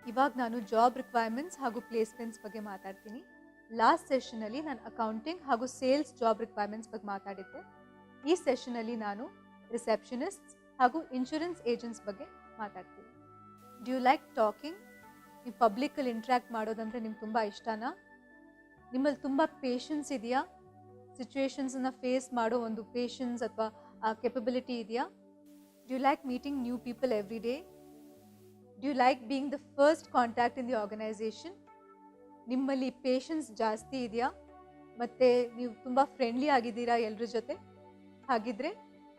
ಇವಾಗ ನಾನು job requirements ಹಾಗೂ ಪ್ಲೇಸ್ಮೆಂಟ್ಸ್ ಬಗ್ಗೆ ಮಾತಾಡ್ತೀನಿ. ಲಾಸ್ಟ್ ಸೆಷನಲ್ಲಿ ನಾನು ಅಕೌಂಟಿಂಗ್ ಹಾಗೂ ಸೇಲ್ಸ್ ಜಾಬ್ ರಿಕ್ವೈರ್ಮೆಂಟ್ಸ್ ಬಗ್ಗೆ ಮಾತಾಡಿದ್ದೆ. ಈ ಸೆಷನಲ್ಲಿ ನಾನು ರಿಸೆಪ್ಷನಿಸ್ಟ್ಸ್ ಹಾಗೂ ಇನ್ಶೂರೆನ್ಸ್ ಏಜೆಂಟ್ಸ್ ಬಗ್ಗೆ ಮಾತಾಡ್ತೀನಿ. Do like talking? ನೀವು ಪಬ್ಲಿಕಲ್ಲಿ ಇಂಟ್ರ್ಯಾಕ್ಟ್ ಮಾಡೋದಂದರೆ ನಿಮ್ಗೆ ತುಂಬ ಇಷ್ಟನಾ? ನಿಮ್ಮಲ್ಲಿ ತುಂಬ ಪೇಷನ್ಸ್ ಇದೆಯಾ? ಸಿಚುವೇಶನ್ಸನ್ನು ಫೇಸ್ ಮಾಡೋ ಒಂದು ಪೇಷನ್ಸ್ ಅಥವಾ ಆ ಕೆಪಬಿಲಿಟಿ ಇದೆಯಾ? Do like meeting new people every day? Do you like being the first contact in the organisation? ನಿಮ್ಮಲ್ಲಿ ಪೇಷನ್ಸ್ ಜಾಸ್ತಿ ಇದೆಯಾ? ಮತ್ತು ನೀವು ತುಂಬ ಫ್ರೆಂಡ್ಲಿ ಆಗಿದ್ದೀರಾ ಎಲ್ಲರ ಜೊತೆ? ಹಾಗಿದ್ರೆ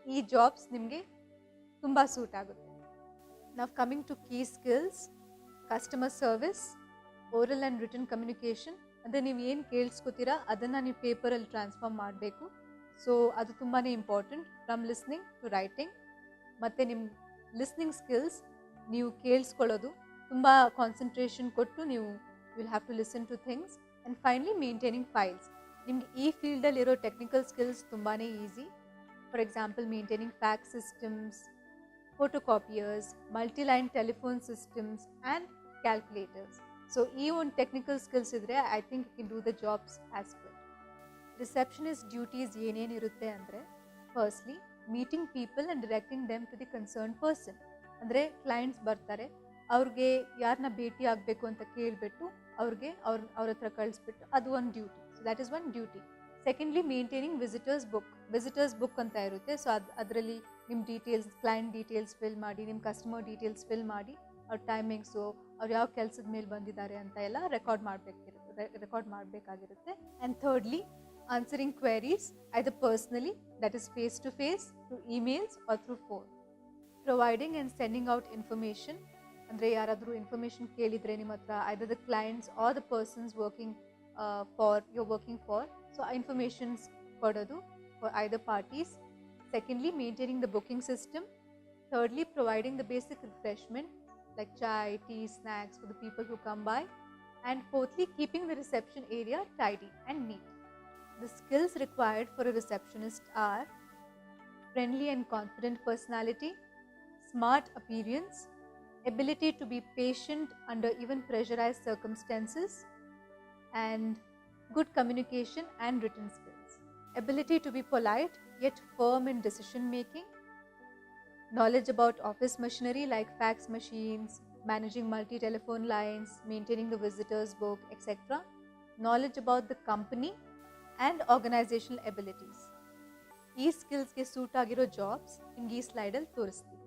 ಈ ಜಾಬ್ಸ್ ನಿಮಗೆ ತುಂಬ ಸೂಟ್ ಆಗುತ್ತೆ. ನಾವು coming to key skills, customer service, oral and written communication. ಅಂದರೆ ನೀವು ಏನು ಕೇಳಿಸ್ಕೊತೀರಾ ಅದನ್ನು ನೀವು ಪೇಪರಲ್ಲಿ ಟ್ರಾನ್ಸ್ಫಾರ್ಮ್ ಮಾಡಬೇಕು. ಸೊ ಅದು ತುಂಬಾ important, from listening to writing. ಮತ್ತು ನಿಮ್ಮ ಲಿಸ್ನಿಂಗ್ ಸ್ಕಿಲ್ಸ್, ನೀವು ಕೇಳಿಸ್ಕೊಳ್ಳೋದು ತುಂಬ ಕಾನ್ಸಂಟ್ರೇಷನ್ ಕೊಟ್ಟು ನೀವು will have to listen to things. And finally maintaining files. ನಿಮಗೆ ಈ ಫೀಲ್ಡಲ್ಲಿರೋ ಟೆಕ್ನಿಕಲ್ ಸ್ಕಿಲ್ಸ್ ತುಂಬಾ easy. For example maintaining fax systems, photocopiers, multi-line telephone systems and calculators. So ಈ ಒಂದು ಟೆಕ್ನಿಕಲ್ ಸ್ಕಿಲ್ಸ್ ಇದ್ದರೆ I think you can do the jobs as well. Receptionist duties ಏನೇನಿರುತ್ತೆ ಅಂದರೆ, firstly meeting people and directing them to the concern person. ಅಂದರೆ clients ಬರ್ತಾರೆ, ಅವ್ರಿಗೆ ಯಾರನ್ನ ಭೇಟಿ ಆಗಬೇಕು ಅಂತ ಕೇಳಿಬಿಟ್ಟು ಅವ್ರ ಹತ್ರ ಕಳಿಸ್ಬಿಟ್ಟು ಅದು ಒಂದು duty. So that is one duty. Secondly maintaining visitors book ಅಂತ ಇರುತ್ತೆ. ಸೊ ಅದರಲ್ಲಿ ನಿಮ್ಮ ಡೀಟೇಲ್ಸ್, ಕ್ಲೈಂಟ್ ಡೀಟೇಲ್ಸ್ ಫಿಲ್ ಮಾಡಿ, ನಿಮ್ಮ ಕಸ್ಟಮರ್ ಡೀಟೇಲ್ಸ್ ಫಿಲ್ ಮಾಡಿ, ಅವ್ರ ಟೈಮಿಂಗ್ಸು, ಅವ್ರು ಯಾವ ಕೆಲಸದ ಮೇಲೆ ಬಂದಿದ್ದಾರೆ ಅಂತ ಎಲ್ಲ ರೆಕಾರ್ಡ್ ಮಾಡಬೇಕಾಗಿರುತ್ತೆ. And thirdly answering queries, either personally, that is face to face, through emails or through phone. Providing and sending out information. ಅಂದರೆ ಯಾರಾದರೂ ಇನ್ಫಾರ್ಮೇಷನ್ ಕೇಳಿದರೆ ನಿಮ್ಮ ಹತ್ರ, either the clients or the persons working for, so ಆ informations ಕೊಡೋದು for either parties. Secondly, maintaining the booking system. Thirdly, providing the basic refreshment like chai, tea, snacks for the people who come by. And fourthly, keeping the reception area tidy and neat. The skills required for a receptionist are friendly and confident personality, smart appearance, ability to be patient under even pressurized circumstances, and good communication and written skills. Ability to be polite yet firm in decision making, knowledge about office machinery like fax machines, managing multi-telephone lines, maintaining the visitors book, etc. Knowledge about the company and organizational abilities. ಈ ಸ್ಕಿಲ್ಸ್ಗೆ suit ಆಗಿರೋ jobs ನಿಮ್ಗೆ ಈ ಸ್ಲೈಡಲ್ಲಿ ತೋರಿಸ್ತೀವಿ.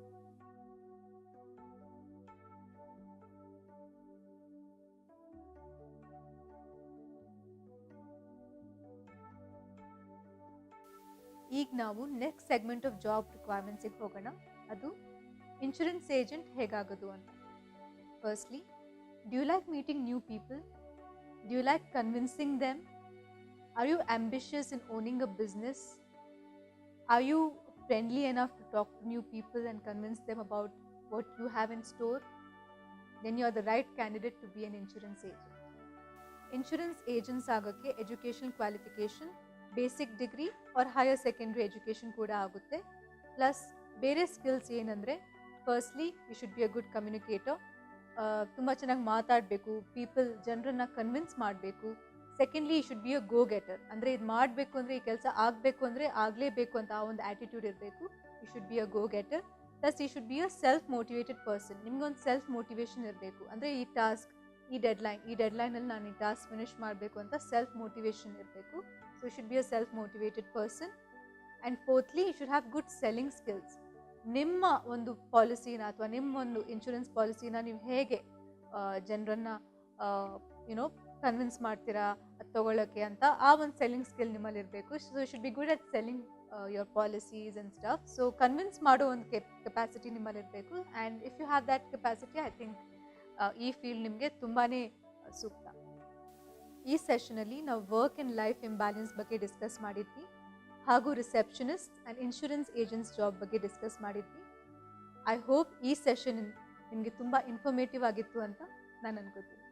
ಈಗ ನಾವು next segment of job ರಿಕ್ವೈರ್ಮೆಂಟ್ಸಿಗೆ ಹೋಗೋಣ. ಅದು ಇನ್ಶೂರೆನ್ಸ್ ಏಜೆಂಟ್ ಹೇಗಾಗೋದು ಅಂತ. Firstly, do you like meeting new people? Do you like convincing them? Are you ambitious in owning a business? Are you friendly enough to talk to new people and convince them about what you have in store? Then you are the right candidate to be an insurance agent. Insurance agents ಆಗೋಕ್ಕೆ education qualification, basic degree R higher secondary education ಕೂಡ ಆಗುತ್ತೆ. Plus ಬೇರೆ skills ಏನಂದರೆ, firstly you should be a good communicator. ತುಂಬ ಚೆನ್ನಾಗಿ ಮಾತಾಡಬೇಕು, ಜನರನ್ನ convince ಮಾಡಬೇಕು. Secondly you should be a go getter. ಅಂದರೆ ಇದು ಮಾಡಬೇಕು ಅಂದರೆ, ಈ ಕೆಲಸ ಆಗಬೇಕು ಅಂದರೆ ಆಗಲೇಬೇಕು ಅಂತ ಆ ಒಂದು ಆ್ಯಟಿಟ್ಯೂಡ್ ಇರಬೇಕು. You should be a go getter. Plus you should be a self motivated person. ನಿಮ್ಗೊಂದು ಸೆಲ್ಫ್ ಮೋಟಿವೇಶನ್ ಇರಬೇಕು. ಅಂದರೆ ಈ ಟಾಸ್ಕ್, ಈ ಡೆಡ್ಲೈನಲ್ಲಿ ನಾನು ಈ ಟಾಸ್ಕ್ ಫಿನಿಷ್ ಮಾಡಬೇಕು ಅಂತ ಸೆಲ್ಫ್ ಮೋಟಿವೇಶನ್ ಇರಬೇಕು. So you should be a self-motivated person. And fourthly, you should have good selling skills. ನಿಮ್ಮ ಒಂದು ಪಾಲಿಸಿನ ಅಥವಾ ನಿಮ್ಮ ಒಂದು ಇನ್ಶೂರೆನ್ಸ್ ಪಾಲಿಸಿನ ನೀವು ಹೇಗೆ ಜನರನ್ನು ಕನ್ವಿನ್ಸ್ ಮಾಡ್ತೀರಾ ಅದು ತೊಗೊಳ್ಳೋಕ್ಕೆ ಅಂತ ಆ ಒಂದು ಸೆಲ್ಲಿಂಗ್ ಸ್ಕಿಲ್ ನಿಮ್ಮಲ್ಲಿ ಇರಬೇಕು. So you should be good at selling your policies and stuff. So convince ಮಾಡೋ ಒಂದು ಕೆಪಾಸಿಟಿ ನಿಮ್ಮಲ್ಲಿ ಇರಬೇಕು. And if you have that capacity, I think ಈ ಫೀಲ್ಡ್ ನಿಮಗೆ ತುಂಬಾ ಸೂಕ್ತ. ಈ ಸೆಷನಲ್ಲಿ ನಾವು ವರ್ಕ್ ಆ್ಯಂಡ್ ಲೈಫ್ ಇಂಬ್ಯಾಲೆನ್ಸ್ ಬಗ್ಗೆ ಡಿಸ್ಕಸ್ ಮಾಡಿದ್ವಿ, ಹಾಗೂ receptionist and insurance agents job ಬಗ್ಗೆ ಡಿಸ್ಕಸ್ ಮಾಡಿದ್ವಿ. ಐ ಹೋಪ್ ಈ ಸೆಷನ್ ನಿಮಗೆ ತುಂಬ ಇನ್ಫಾರ್ಮೇಟಿವ್ ಆಗಿತ್ತು ಅಂತ ನಾನು ಅನ್ಕೋತೀನಿ.